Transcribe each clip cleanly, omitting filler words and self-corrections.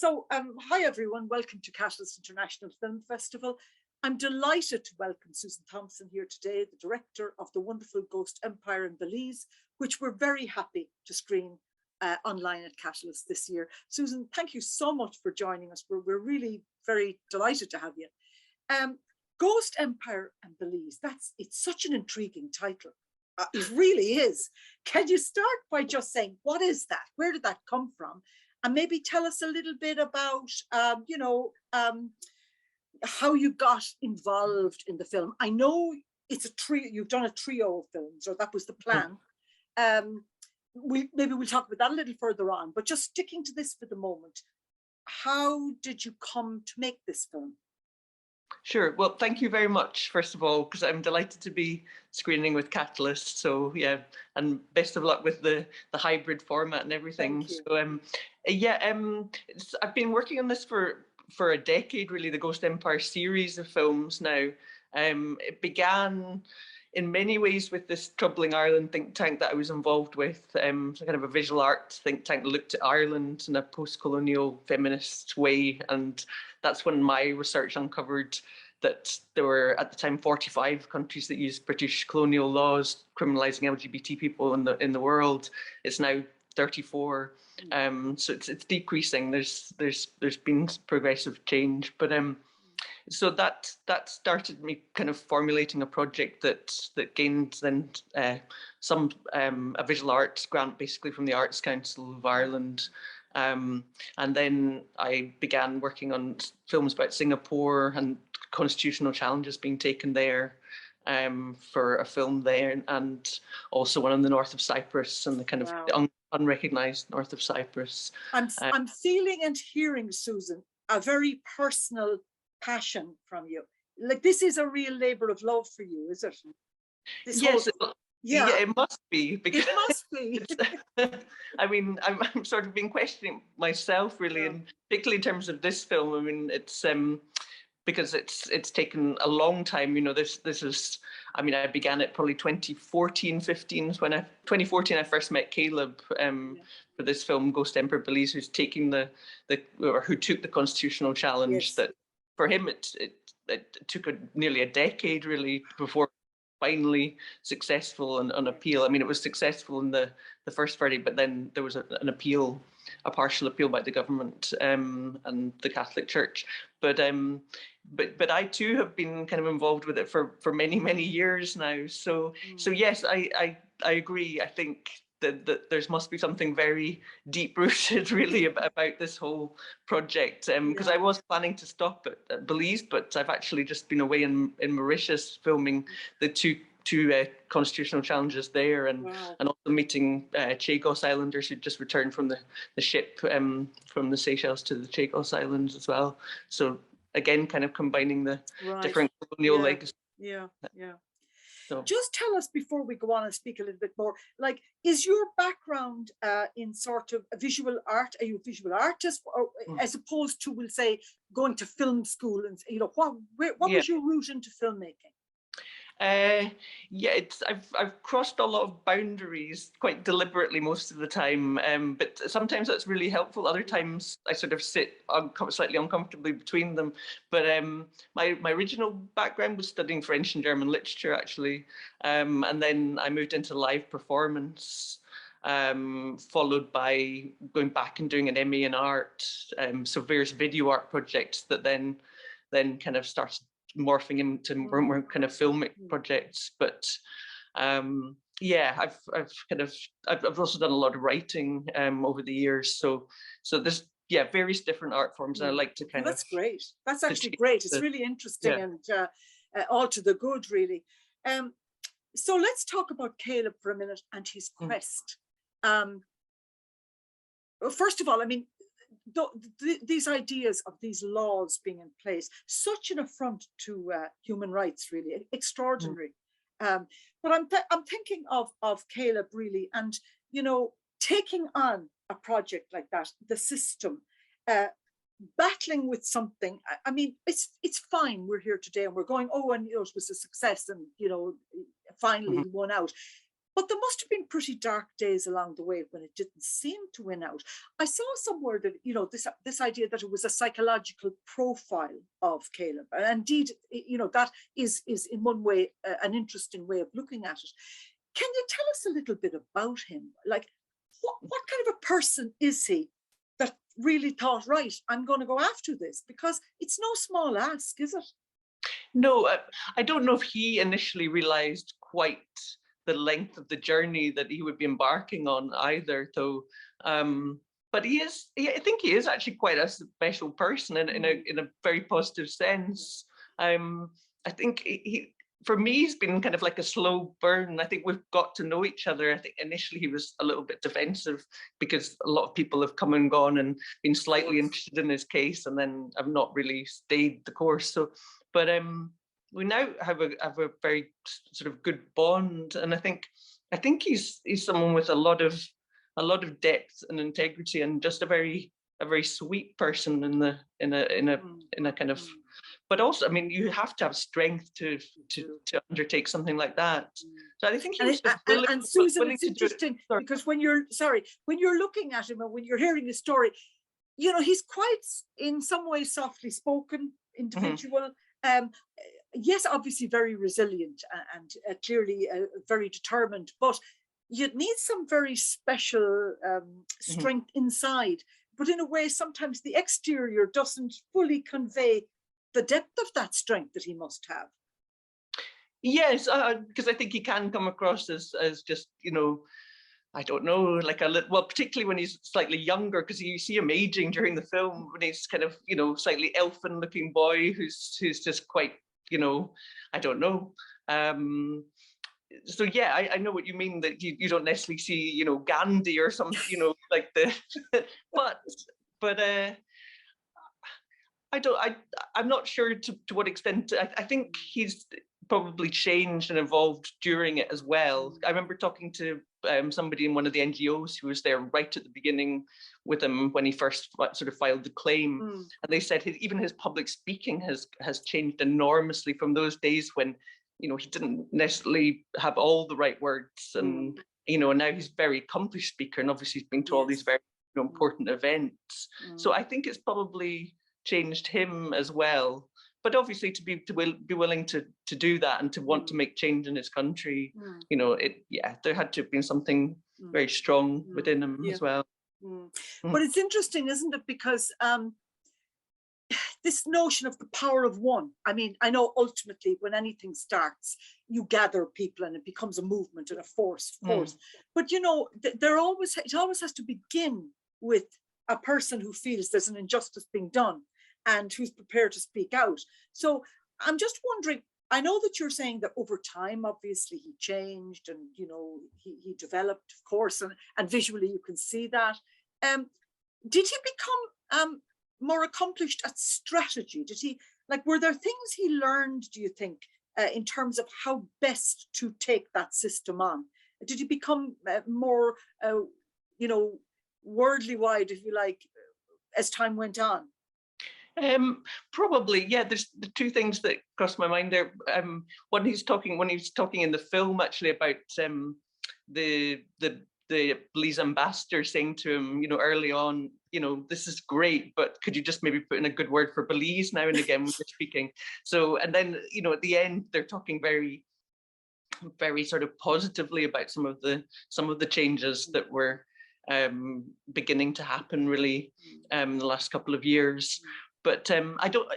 Hi everyone, welcome to Catalyst International Film Festival. I'm delighted to welcome Susan Thomson here today, the director of the wonderful Ghost Empire in Belize, which we're very happy to screen online at Catalyst this year. Susan, thank you so much for joining us. We're really very delighted to have you. Ghost Empire and Belize, it's such an intriguing title. It really is. Can you start by just saying, what is that? Where did that come from? And maybe tell us a little bit about, how you got involved in the film. I know it's a trio, you've done a trio of films, or that was the plan. Maybe we'll talk about that a little further on, but just sticking to this for the moment, how did you come to make this film? Sure. Well, thank you very much, first of all, because I'm delighted to be screening with Catalyst. So yeah, and best of luck with the hybrid format and everything. So I've been working on this for a decade, really, the Ghost Empire series of films now. It began in many ways with this Troubling Ireland think tank that I was involved with, kind of a visual art think tank that looked at Ireland in a post-colonial feminist way. And that's when my research uncovered that there were, at the time, 45 countries that used British colonial laws criminalizing LGBT people in the world. It's now 34. So it's decreasing. There's been progressive change, but so that started me kind of formulating a project that gained then a visual arts grant, basically, from the Arts Council of Ireland. And then I began working on films about Singapore and constitutional challenges being taken there, for a film there, and also one in the north of Cyprus and the kind of unrecognised north of Cyprus. I'm feeling and hearing, Susan, a very personal passion from you. Like, this is a real labour of love for you, is it? Yes. Yeah, it must be. Because it must be. I mean, I'm sort of been questioning myself, really, and particularly in terms of this film. I mean, it's because it's taken a long time. You know, this is. I mean, I began it probably 2014, 15. 2014 I first met Caleb for this film, Ghost Empire Belize, who's taking who took the constitutional challenge. Yes. That for him it took nearly a decade, really, before finally successful on appeal. I mean, it was successful in the first verdict, but then there was an appeal, a partial appeal by the government and the Catholic Church. But I too have been kind of involved with it for many years now. So yes, I agree. I think that there must be something very deep rooted, really, about this whole project. Because I was planning to stop at Belize, but I've actually just been away in Mauritius filming the two constitutional challenges there, and also meeting Chagos Islanders who just returned from the ship from the Seychelles to the Chagos Islands as well. So again, kind of combining the different colonial legacies. Yeah. So just tell us, before we go on and speak a little bit more, like, is your background in sort of a visual art? Are you a visual artist, or as opposed to, we'll say, going to film school? And what was your route into filmmaking? I've crossed a lot of boundaries quite deliberately most of the time, but sometimes that's really helpful. Other times I sort of sit slightly uncomfortably between them. But my original background was studying French and German literature, actually, and then I moved into live performance, followed by going back and doing an MA in art, so various video art projects that then kind of started morphing into more kind of filmic projects. But I've also done a lot of writing over the years. So there's various different art forms, and I like to kind of. That's great. That's actually great. It's really interesting and all to the good, really. So let's talk about Caleb for a minute and his quest. First of all, I mean, these ideas of these laws being in place, such an affront to human rights, really extraordinary. But I'm thinking of Caleb, really, and taking on a project like that, the system, battling with something. I mean, it's fine. We're here today and we're going, and it was a success, and finally won out. But there must have been pretty dark days along the way when it didn't seem to win out. I saw somewhere that, you know, this idea that it was a psychological profile of Caleb. And indeed, you know, that is in one way an interesting way of looking at it. Can you tell us a little bit about him? Like, what kind of a person is he that really thought, right, I'm going to go after this? Because it's no small ask, is it? No, I don't know if he initially realized quite the length of the journey that he would be embarking on either, though. But I think he is actually quite a special person in a very positive sense. I think for me, he's been kind of like a slow burn. I think we've got to know each other. I think initially he was a little bit defensive because a lot of people have come and gone and been slightly interested in his case, and then have not really stayed the course. So, but we now have a very sort of good bond, and I think he's someone with a lot of depth and integrity, and just a very sweet person in a kind of. But also, I mean, you have to have strength to undertake something like that. So I think he was just willing. And Susan, it's interesting because when you're looking at him and when you're hearing his story, you know, he's quite, in some ways, softly spoken individual. Yes, obviously very resilient and clearly very determined, but you'd need some very special strength inside. But in a way, sometimes the exterior doesn't fully convey the depth of that strength that he must have. Yes, because I think he can come across as just, you know, I don't know, like well, particularly when he's slightly younger, because you see him aging during the film when he's kind of, you know, slightly elfin-looking boy who's just quite, you know, I don't know. So yeah, I know what you mean, that you don't necessarily see, you know, Gandhi or something, you know, like the, but I'm not sure to what extent. I think he's probably changed and evolved during it as well. I remember talking to somebody in one of the NGOs who was there right at the beginning with him when he first sort of filed the claim, and they said even his public speaking has changed enormously from those days when, you know, he didn't necessarily have all the right words, and you know, now he's a very accomplished speaker, and obviously he's been to all these very, you know, important events. So I think it's probably changed him as well. But obviously to be willing to do that and to want to make change in his country, you know, there had to have been something very strong within him as well. But it's interesting, isn't it? Because this notion of the power of one. I mean, I know ultimately when anything starts, you gather people and it becomes a movement and a force. But you know, it always has to begin with a person who feels there's an injustice being done and who's prepared to speak out. So I'm just wondering, I know that you're saying that over time, obviously he changed and, you know, he developed, of course, and visually you can see that. Did he become more accomplished at strategy? Did he, like, were there things he learned, do you think, in terms of how best to take that system on? Did he become more, you know, worldly wide, if you like, as time went on? Probably, yeah. There's the two things that crossed my mind there. When he was talking in the film actually about the Belize ambassador saying to him, you know, early on, you know, this is great, but could you just maybe put in a good word for Belize now and again when you're speaking? So, and then, you know, at the end, they're talking very, very sort of positively about some of the changes that were beginning to happen really the last couple of years. But I don't,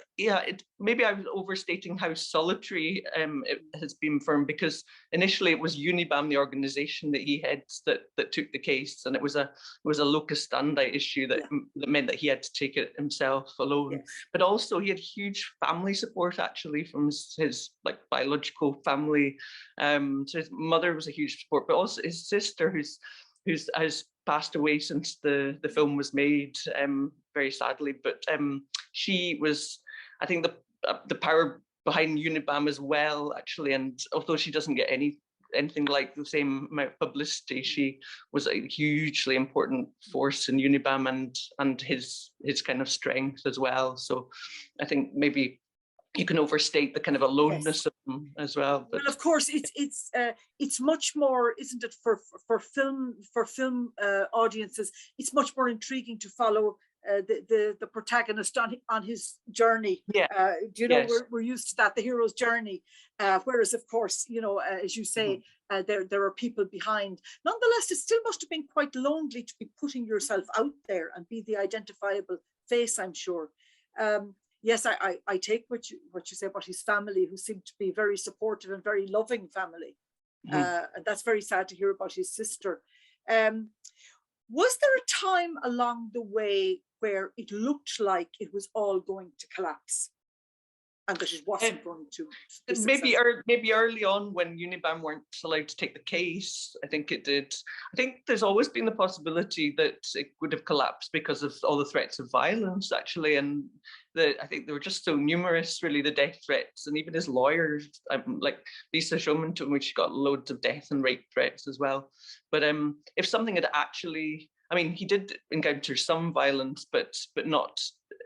maybe I was overstating how solitary it has been for him, because initially it was UNIBAM, the organization that he heads, that took the case, and it was a locus standi issue that meant that he had to take it himself alone. Yes. But also he had huge family support actually from his like biological family. So his mother was a huge support, but also his sister, who's has passed away since the film was made, very sadly. But she was, I think, the power behind UNIBAM as well, actually. And although she doesn't get anything like the same amount of publicity, she was a hugely important force in UNIBAM and his kind of strength as well. So I think maybe you can overstate the kind of aloneness of as well. But well, of course, it's much more, isn't it, for film audiences? It's much more intriguing to follow the protagonist on his journey. yeah, Do you know, yes. we're used to that, the hero's journey. Whereas, of course, you know, as you say, there are people behind. Nonetheless, it still must have been quite lonely to be putting yourself out there and be the identifiable face, I'm sure. Yes, I take what you say about his family, who seemed to be very supportive and very loving family. And that's very sad to hear about his sister. Was there a time along the way where it looked like it was all going to collapse and that it wasn't going to be successful? Maybe early on when UNIBAM weren't allowed to take the case, I think it did. I think there's always been the possibility that it would have collapsed because of all the threats of violence, actually, and I think they were just so numerous, really, the death threats, and even his lawyers, like Lisa Showman told me she got loads of death and rape threats as well. But if something had actually, I mean, he did encounter some violence, but not,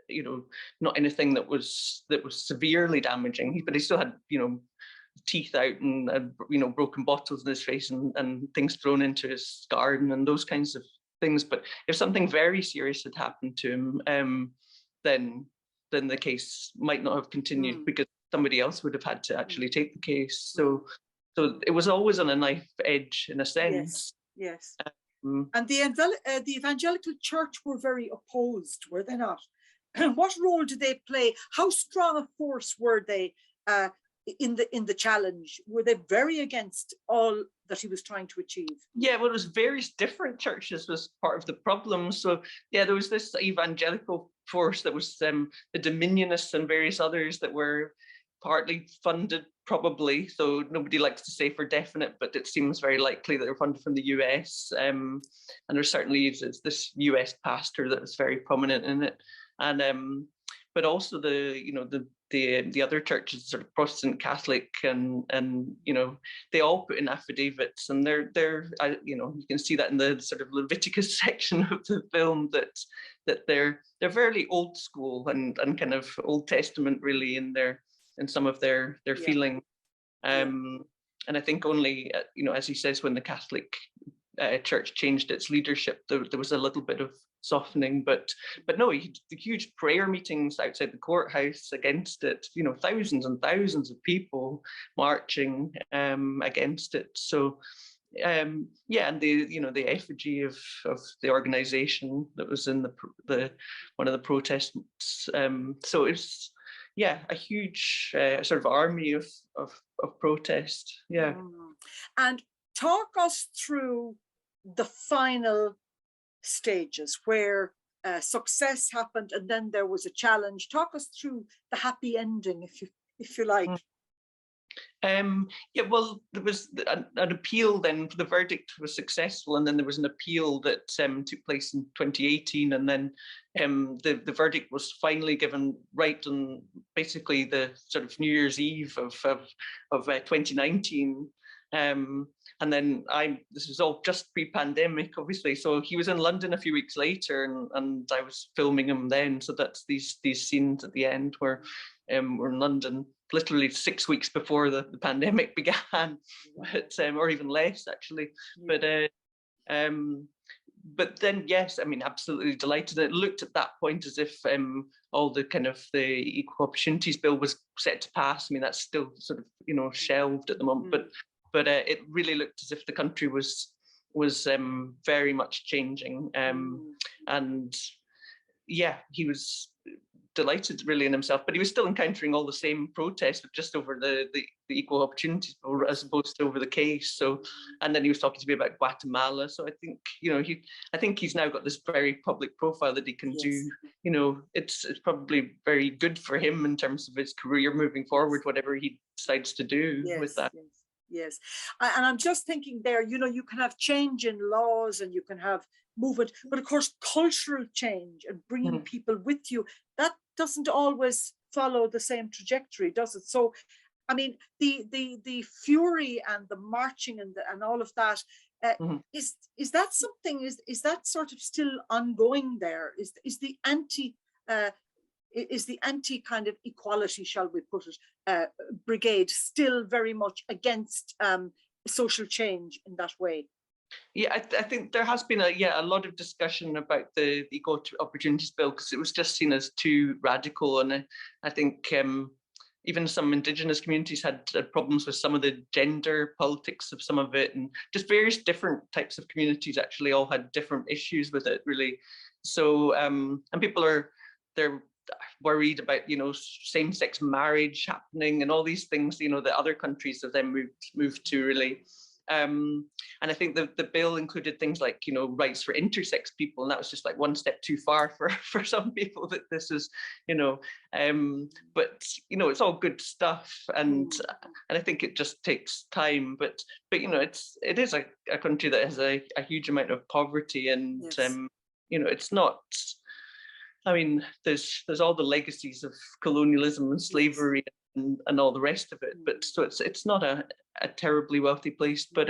you know, not anything that was severely damaging. But he still had, you know, teeth out and you know, broken bottles in his face and things thrown into his garden and those kinds of things. But if something very serious had happened to him, then the case might not have continued because somebody else would have had to actually take the case. So it was always on a knife edge in a sense. Yes. And the evangelical church were very opposed, were they not? What role did they play? How strong a force were they in the challenge? Were they very against all that he was trying to achieve? Yeah, well, it was various different churches was part of the problem. So yeah, there was this evangelical force that was the Dominionists and various others that were partly funded, probably, so nobody likes to say for definite, but it seems very likely that they're funded from the US. And there's certainly this US pastor that was very prominent in it. And but also the other churches, sort of Protestant, Catholic, and you know, they all put in affidavits, and they're you know, you can see that in the sort of Leviticus section of the film that they're fairly old school and kind of Old Testament, really, in some of their feeling. And I think only, you know, as he says, when the Catholic Church changed its leadership, there was a little bit of softening, but no, the huge prayer meetings outside the courthouse against it, you know, thousands and thousands of people marching against it. So yeah, and the effigy of the organization that was in the one of the protests. So it's, yeah, a huge sort of army of protest. Yeah. And talk us through the final stages where success happened and then there was a challenge. Talk us through the happy ending, if you like. Yeah, well, there was an appeal then. The verdict was successful, and then there was an appeal that took place in 2018, and then the verdict was finally given right on basically the sort of New Year's Eve of 2019. And then this was all just pre-pandemic, obviously. So he was in London a few weeks later, and I was filming him then. So that's these scenes at the end where we're in London, literally 6 weeks before the pandemic began, or even less, actually. But then, yes, I mean, absolutely delighted. It looked at that point as if all the kind of the Equal Opportunities Bill was set to pass. I mean, that's still sort of, you know, shelved at the moment, but it really looked as if the country was very much changing. And yeah, he was delighted really in himself, but he was still encountering all the same protests, but just over the Equal Opportunities Bill as opposed to over the case. So, and then he was talking to me about Guatemala. So I think, you know, I think he's now got this very public profile that he can do. You know, it's probably very good for him in terms of his career moving forward, whatever he decides to do with that. Yes. And I'm just thinking there, you know, you can have change in laws and you can have movement, but of course, cultural change and bringing people with you, that doesn't always follow the same trajectory, does it? So, I mean, the fury and the marching and all of that, is that something, is that sort of still ongoing there? Is the is the anti kind of equality, shall we put it, brigade still very much against social change in that way? Yeah, I think there has been a lot of discussion about the Equal Opportunities Bill, because it was just seen as too radical, and I think even some Indigenous communities had problems with some of the gender politics of some of it, and just various different types of communities actually all had different issues with it, really. So and people they're worried about, you know, same-sex marriage happening and all these things, you know, that other countries have then moved to, really. And I think the bill included things like, you know, rights for intersex people, and that was just like one step too far for some people, that this is, you know, but you know, it's all good stuff, and I think it just takes time. But you know, it is a country that has a huge amount of poverty, and yes. You know, it's not. I mean, there's all the legacies of colonialism and slavery, yes, and all the rest of it. But so it's not a terribly wealthy place. But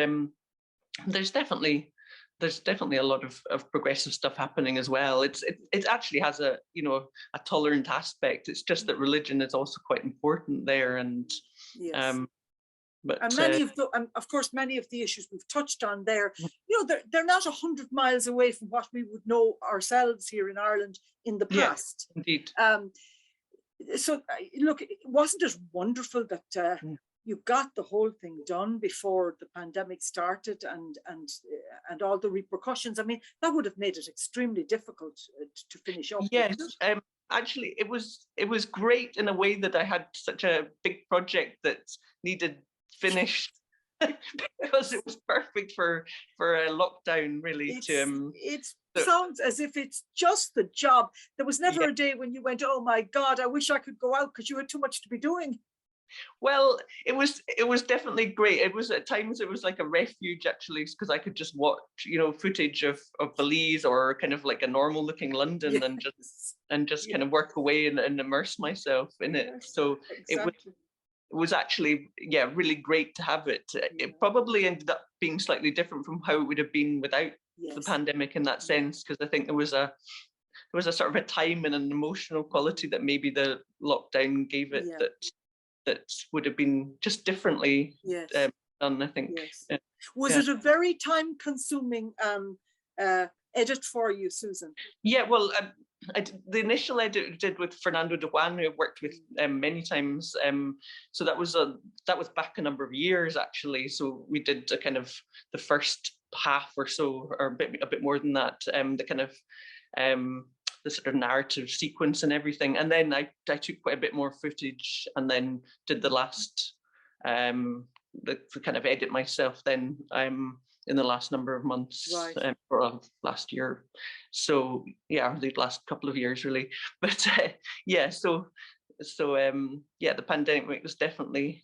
there's definitely a lot of progressive stuff happening as well. It actually has a, you know, a tolerant aspect. It's just that religion is also quite important there, and yes. But and many of the, of course, many of the issues we've touched on there, you know, they're not 100 miles away from what we would know ourselves here in Ireland in the past. Yeah, indeed. So look, wasn't it wonderful that you got the whole thing done before the pandemic started, and all the repercussions? I mean, that would have made it extremely difficult to finish up. Yes, actually, it was great in a way that I had such a big project that needed finished because it was perfect for a lockdown, really. It sounds as if it's just the job. There was never a day when you went, oh my God, I wish I could go out, because you had too much to be doing. Well, it was definitely great. It was at times, it was like a refuge, actually, because I could just watch, you know, footage of Belize, or kind of like a normal looking London, yes, and just kind of work away and immerse myself in it. So exactly. It was actually, yeah, really great to have it. It probably ended up being slightly different from how it would have been without the pandemic in that sense, because I think there was a sort of a time and an emotional quality that maybe the lockdown gave it, that would have been just differently done, I think. Yes. Was it a very time-consuming edit for you, Susan? Yeah, well, the initial edit we did with Fernando de Juan, who I've worked with many times. So that was back a number of years, actually. So we did a kind of the first half or so, or a bit more than that. The kind of the sort of narrative sequence and everything, and then I took quite a bit more footage, and then did the last the kind of edit myself. Then in the last number of months, or last year. So yeah, the last couple of years, really. But yeah, so yeah, the pandemic was definitely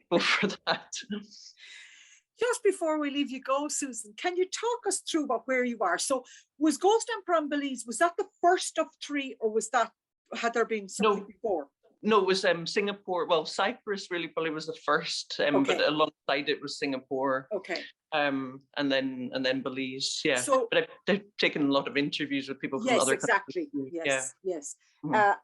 cool for that. Just before we leave you go, Susan, can you talk us through where you are? So was Ghost Empire Belize, was that the first of 3, or had there been something before? No, it was Singapore. Well, Cyprus really probably was the first, but alongside it was Singapore. Okay. And then Belize, yeah. So, but I've taken a lot of interviews with people from other countries. Yes.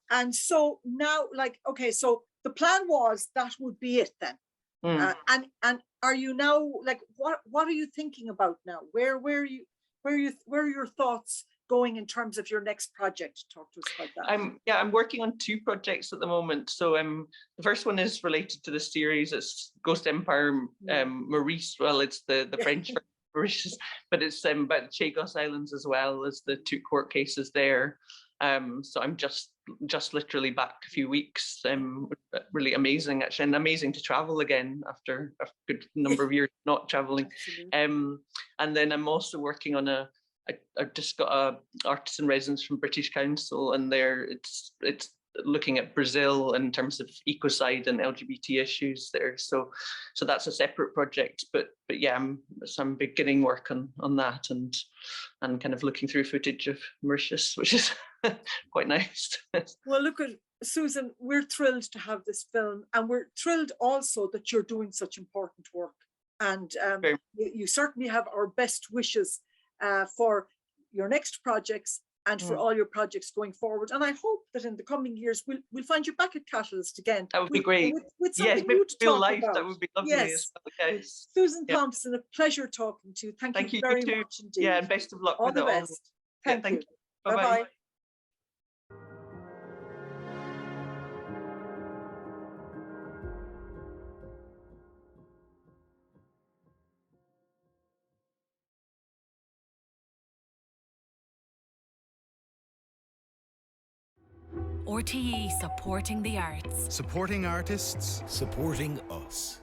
And so now, like, okay, so the plan was that would be it then. And are you now, like, what are you thinking about now? Where are your thoughts going in terms of your next project? Talk to us about that. I'm working on 2 projects at the moment. So the first one is related to the series. It's Ghost Empire Maurice. Well, it's the French for Mauritius, but it's about the Chagos Islands as well as the 2 court cases there. So I'm just literally back a few weeks. Really amazing, actually, and amazing to travel again after a good number of years not traveling. And then I'm also working on I've just got a artist in residence from British Council, and it's looking at Brazil in terms of ecocide and LGBT issues there. So that's a separate project, but yeah, I'm beginning work on that, and kind of looking through footage of Mauritius, which is quite nice. Well, look at Susan, we're thrilled to have this film, and we're thrilled also that you're doing such important work, and you certainly have our best wishes for your next projects and for all your projects going forward. And I hope that in the coming years, we'll find you back at Catalyst again. That would be great. With Yes, something new to real talk life, about. that would be lovely as well. Yes. Susan Yeah. Thomson, a pleasure talking to you. Thank you very much indeed. Yeah, and best of luck all with the it all. best. Thank you. Bye-bye. Bye-bye. RTE supporting the arts. Supporting artists. Supporting us.